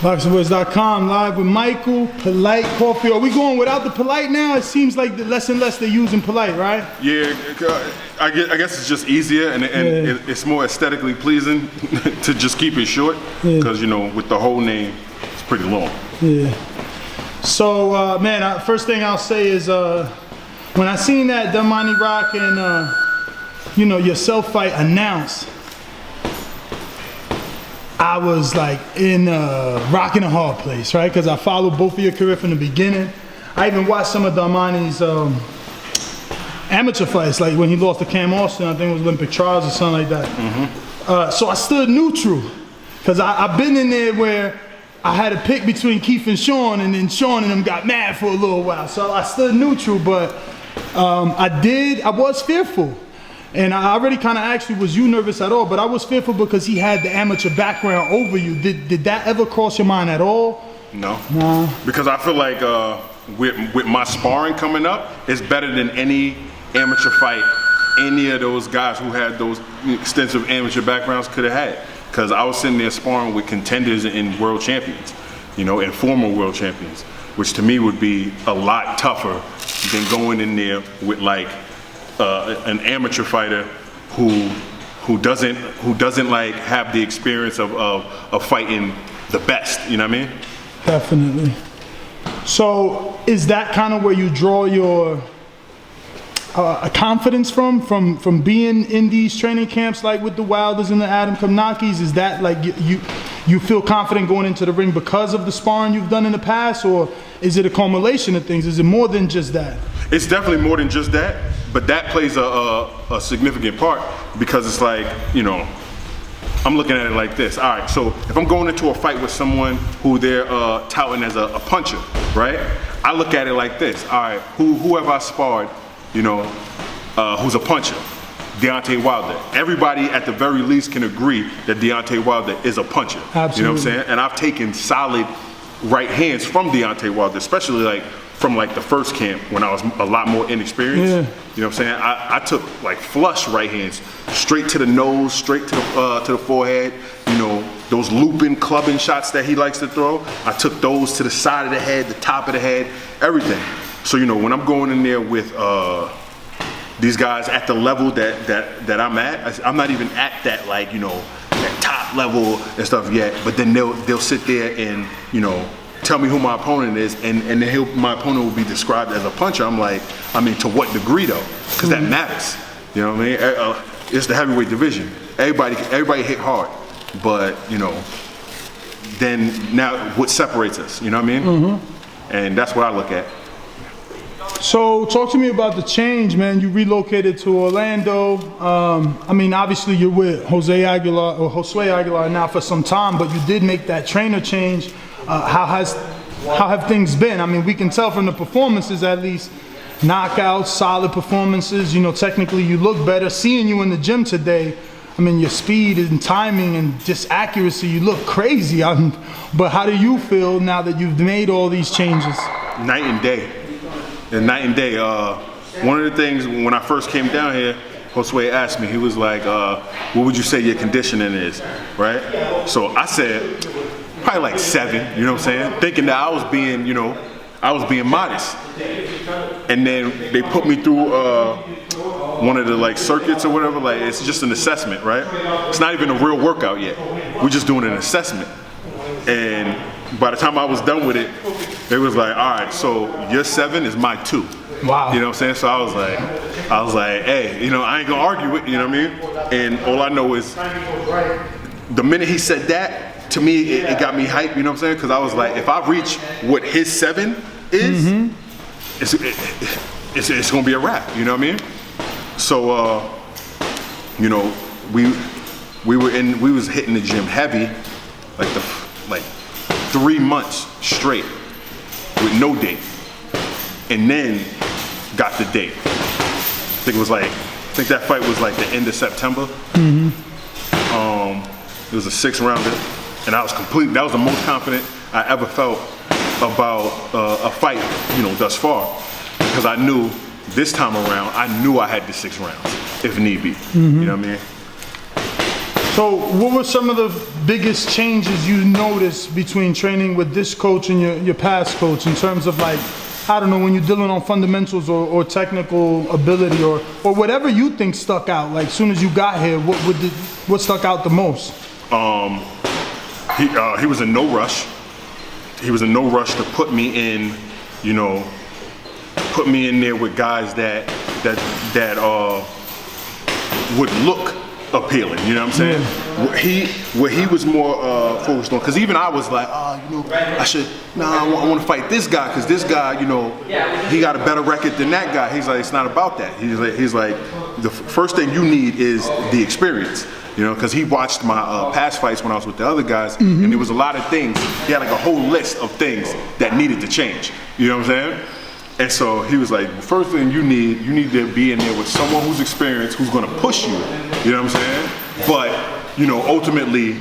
ThaBoxingvoice.com, live with Michael, Polite, Coffie. Are we going without the Polite now? It seems like less and less they're using Polite, right? Yeah, I guess it's just easier and it's more aesthetically pleasing to just keep it short because, you know, with the whole name, it's pretty long. Yeah. So, man, first thing I'll say is when I seen that Damani Rock and, you know, yourself fight announced, I was like in rock and a hard place, right? Because I followed both of your career from the beginning. I even watched some of Damani's amateur fights, like when he lost to Cam Austin, I think it was Olympic trials or something like that. So I stood neutral, because I've been in there where I had to pick between Keith and Sean, and then Sean and them got mad for a little while. So I stood neutral, but I was fearful. And I already kind of asked you, was you nervous at all? But I was fearful because he had the amateur background over you. Did that ever cross your mind at all? No. Nah. Because I feel like with my sparring coming up, it's better than any amateur fight any of those guys who had those extensive amateur backgrounds could have had. Because I was sitting there sparring with contenders and world champions, you know, and former world champions, which to me would be a lot tougher than going in there with like an amateur fighter who doesn't like have the experience of fighting the best, you know what I mean? Definitely. So is that kind of where you draw your confidence from being in these training camps, like with the Wilders and the Adam Kamnakis? Is that like you feel confident going into the ring because of the sparring you've done in the past, or is it a culmination of things? Is it more than just that? It's definitely more than just that, but that plays a significant part, because it's like, you know, I'm looking at it like this. All right, so if I'm going into a fight with someone who they're touting as a puncher, right? I look at it like this. All right, who have I sparred, you know, who's a puncher? Deontay Wilder. Everybody at the very least can agree that Deontay Wilder is a puncher. Absolutely. You know what I'm saying? And I've taken solid right hands from Deontay Wilder, especially like from like the first camp when I was a lot more inexperienced. Yeah. You know what I'm saying? I took like flush right hands, straight to the nose, straight to the forehead. You know, those looping, clubbing shots that he likes to throw, I took those to the side of the head, the top of the head, everything. So, you know, when I'm going in there with these guys at the level that I'm at, I'm not even at that, like, you know, that top level and stuff yet, but then they'll sit there and, you know, tell me who my opponent is, and then my opponent will be described as a puncher. I'm like, I mean, to what degree though? Because that matters. You know what I mean? It's the heavyweight division. Everybody hit hard, but you know, then now what separates us? You know what I mean? And that's what I look at. So talk to me about the change, man. You relocated to Orlando. I mean, obviously you're with Josue Aguilar now for some time, but you did make that trainer change. How have things been? I mean, we can tell from the performances, at least, knockouts, solid performances. You know, technically you look better. Seeing you in the gym today, I mean, your speed and timing and just accuracy, you look crazy. But how do you feel now that you've made all these changes? Night and day. And night and day. One of the things when I first came down here, Josue asked me, he was like, what would you say your conditioning is, right? So I said, probably like 7, you know what I'm saying? Thinking that I was being, you know, I was being modest. And then they put me through one of the like circuits or whatever, like it's just an assessment, right? It's not even a real workout yet. We're just doing an assessment. And by the time I was done with it, it was like, all right, so your 7 is my 2. Wow. You know what I'm saying? So I was like, hey, you know, I ain't gonna argue with you, know what I mean? And all I know is the minute he said that, to me, it got me hyped, you know what I'm saying? Because I was like, if I reach what his 7 is, it's gonna be a wrap, you know what I mean? So, you know, we was hitting the gym heavy, like 3 months straight with no date, and then got the date. I think that fight was like the end of September. It was a 6-rounder. And that was the most confident I ever felt about a fight, you know, thus far. Because I knew this time around, I knew I had the 6 rounds, if need be. You know what I mean? So what were some of the biggest changes you noticed between training with this coach and your past coach in terms of like, I don't know, when you're dealing on fundamentals or technical ability or whatever you think stuck out, like as soon as you got here, what stuck out the most? He was in no rush. He was in no rush to put me in, you know, put me in there with guys that would look appealing, you know what I'm saying? Yeah. What he was more focused on, because even I was like, you know, I want to fight this guy, because this guy, you know, he got a better record than that guy. He's like, it's not about that. He's like, the first thing you need is the experience, you know, because he watched my past fights when I was with the other guys, and there was a lot of things. He had like a whole list of things that needed to change, you know what I'm saying? And so he was like, the first thing you need to be in there with someone who's experienced, who's gonna push you, you know what I'm saying? But, you know, ultimately,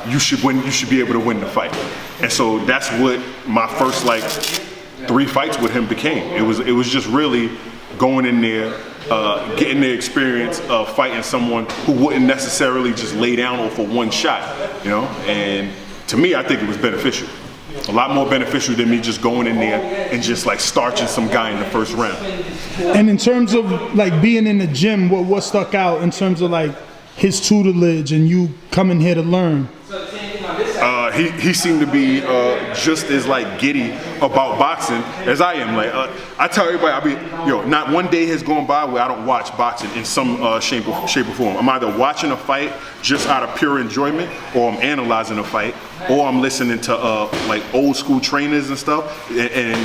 you should be able to win the fight. And so that's what my first like 3 fights with him became. It was just really going in there, getting the experience of fighting someone who wouldn't necessarily just lay down off of one shot, you know? And to me, I think it was beneficial. A lot more beneficial than me just going in there and just like starching some guy in the first round. And in terms of like being in the gym, what stuck out in terms of like his tutelage and you coming here to learn? He seemed to be just as like giddy about boxing as I am. Like I tell everybody, not one day has gone by where I don't watch boxing in some shape or form. I'm either watching a fight just out of pure enjoyment, or I'm analyzing a fight, or I'm listening to like old school trainers and stuff, and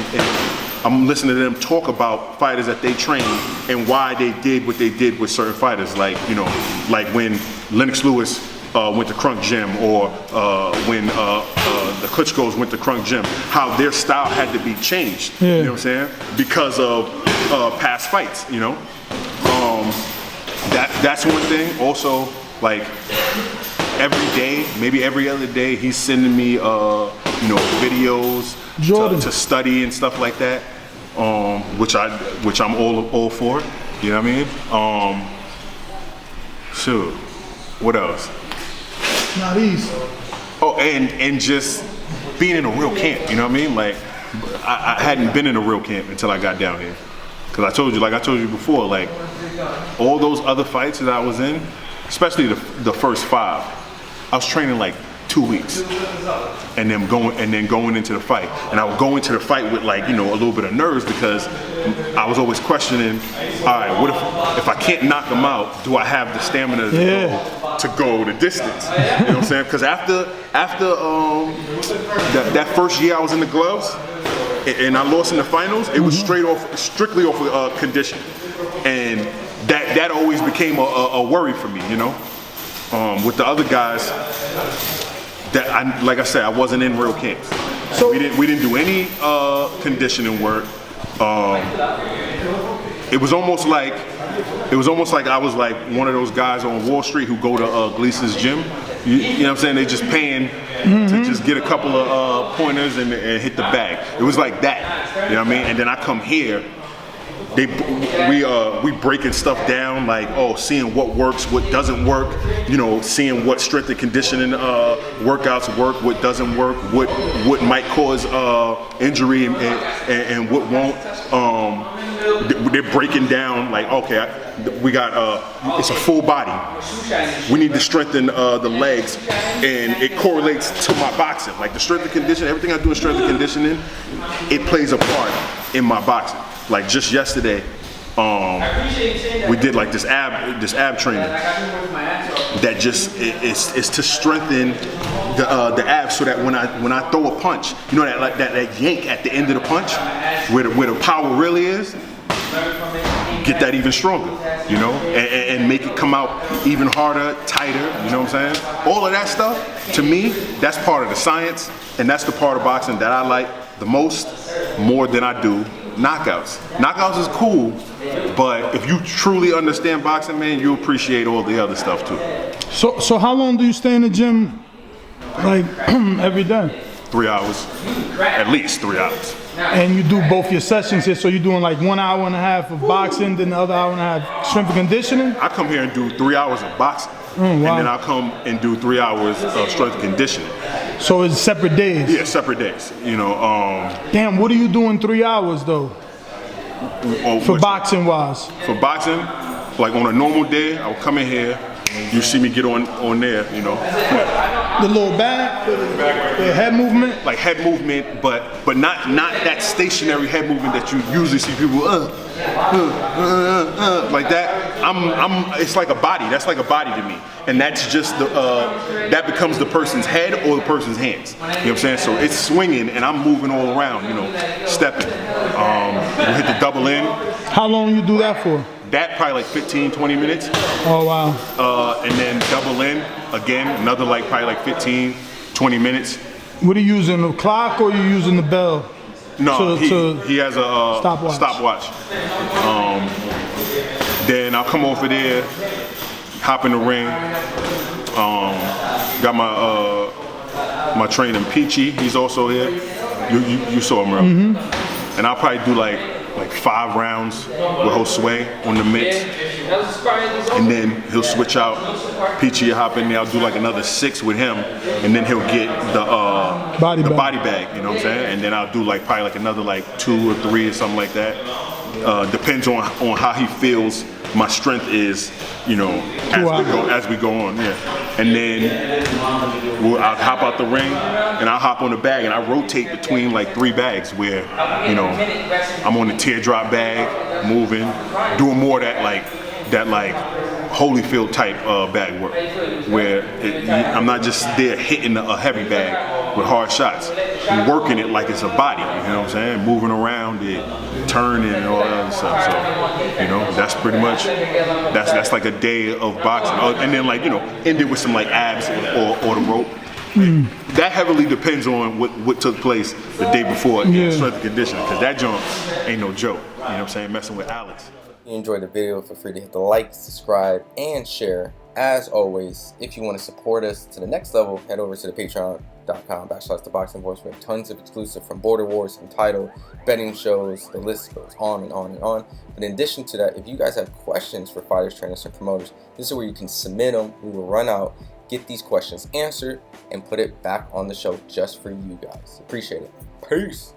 I'm listening to them talk about fighters that they trained and why they did what they did with certain fighters. Like, you know, like when Lennox Lewis went to Crunk Gym, or when the Klitschko's went to Crunk Gym, how their style had to be changed, you know what I'm saying? Because of past fights, you know? That's one thing. Also, like, every day, maybe every other day, he's sending me, you know, videos to study and stuff like that, which I'm all for, you know what I mean? Shoot, what else? Not easy. Oh, and just being in a real camp, you know what I mean? Like, I hadn't been in a real camp until I got down here. Because I told you before, like, all those other fights that I was in, especially the first 5, I was training like 2 weeks, and then going into the fight. And I would go into the fight with, like, you know, a little bit of nerves, because I was always questioning, all right, what if I can't knock him out, do I have the stamina to go the distance? You know what I'm saying? Because after that first year I was in the gloves and I lost in the finals, it was strictly off of condition, and that always became a worry for me, you know. With the other guys, like I said, I wasn't in real camps. So we didn't do any conditioning work. It was almost like I was like one of those guys on Wall Street who go to Gleason's gym. You know what I'm saying? They just paying to just get a couple of pointers and hit the bag. It was like that. You know what I mean? And then I come here. We breaking stuff down, like, seeing what works, what doesn't work, you know, seeing what strength and conditioning workouts work, what doesn't work, what might cause injury and what won't. They're breaking down, like, okay, we got it's a full body. We need to strengthen the legs, and it correlates to my boxing. Like the strength and conditioning, everything I do in strength and conditioning, it plays a part in my boxing. Like just yesterday, we did like this ab training that just is to strengthen the abs, so that when I throw a punch, you know, that yank at the end of the punch, where the power really is, get that even stronger, you know, and make it come out even harder, tighter, you know what I'm saying? All of that stuff, to me, that's part of the science, and that's the part of boxing that I like the most, more than I do knockouts. Knockouts is cool, but if you truly understand boxing, man, you appreciate all the other stuff too. So how long do you stay in the gym, like every day? 3 hours, at least 3 hours. And you do both your sessions here, so you're doing like 1 hour and a half of boxing, then the other hour and a half strength and conditioning? I come here and do 3 hours of boxing. wow. And then I'll come and do 3 hours of strength and conditioning. So it's separate days? Yeah, separate days. You know. Damn, what do you do in 3 hours though? For boxing wise? For boxing, like on a normal day, I will come in here. You see me get on there, you know. The little back, the head movement? Like head movement, but not that stationary head movement that you usually see people like that. It's like a body. That's like a body to me, and that's just that becomes the person's head or the person's hands. You know what I'm saying? So it's swinging, and I'm moving all around. You know, stepping. We hit the double in. How long you do that for? That probably like 15, 20 minutes. Oh wow. And then double in again, another like probably like 15, 20 minutes. What are you using, the clock or are you using the bell? No, he has a stopwatch. Then I'll come over there, hop in the ring. Got my trainer Peachy. He's also here. You saw him, bro. Mm-hmm. And I'll probably do like 5 rounds with Josue on the mitts. And then he'll switch out. Peachy will hop in there. I'll do like another 6 with him. And then he'll get the body bag, you know what I'm saying? And then I'll do like probably like another like 2 or 3 or something like that. Depends on how he feels my strength is, you know, as we go on, yeah. And then I'll hop out the ring and I'll hop on the bag and I rotate between like 3 bags where, you know, I'm on the teardrop bag, moving, doing more of that like Holyfield type bag work, where I'm not just there hitting a heavy bag with hard shots. I'm working it like it's a body, you know what I'm saying? Moving around it, turning and all that other stuff. So, you know, that's pretty much, that's like a day of boxing. Oh, and then like, you know, end it with some like abs or the rope. That heavily depends on what took place the day before in strength and conditioning, because that jump ain't no joke, you know what I'm saying? Messing with Alex. If you enjoyed the video, feel free to hit the like, subscribe, and share. As always, if you want to support us to the next level, head over to the patreon.com/ThaBoxingVoice. We have tons of exclusive from Border Wars, Entitled, betting shows, the list goes on and on and on. But in addition to that, if you guys have questions for fighters, trainers, and promoters, this is where you can submit them. We will run out, get these questions answered, and put it back on the show just for you guys. Appreciate it. Peace.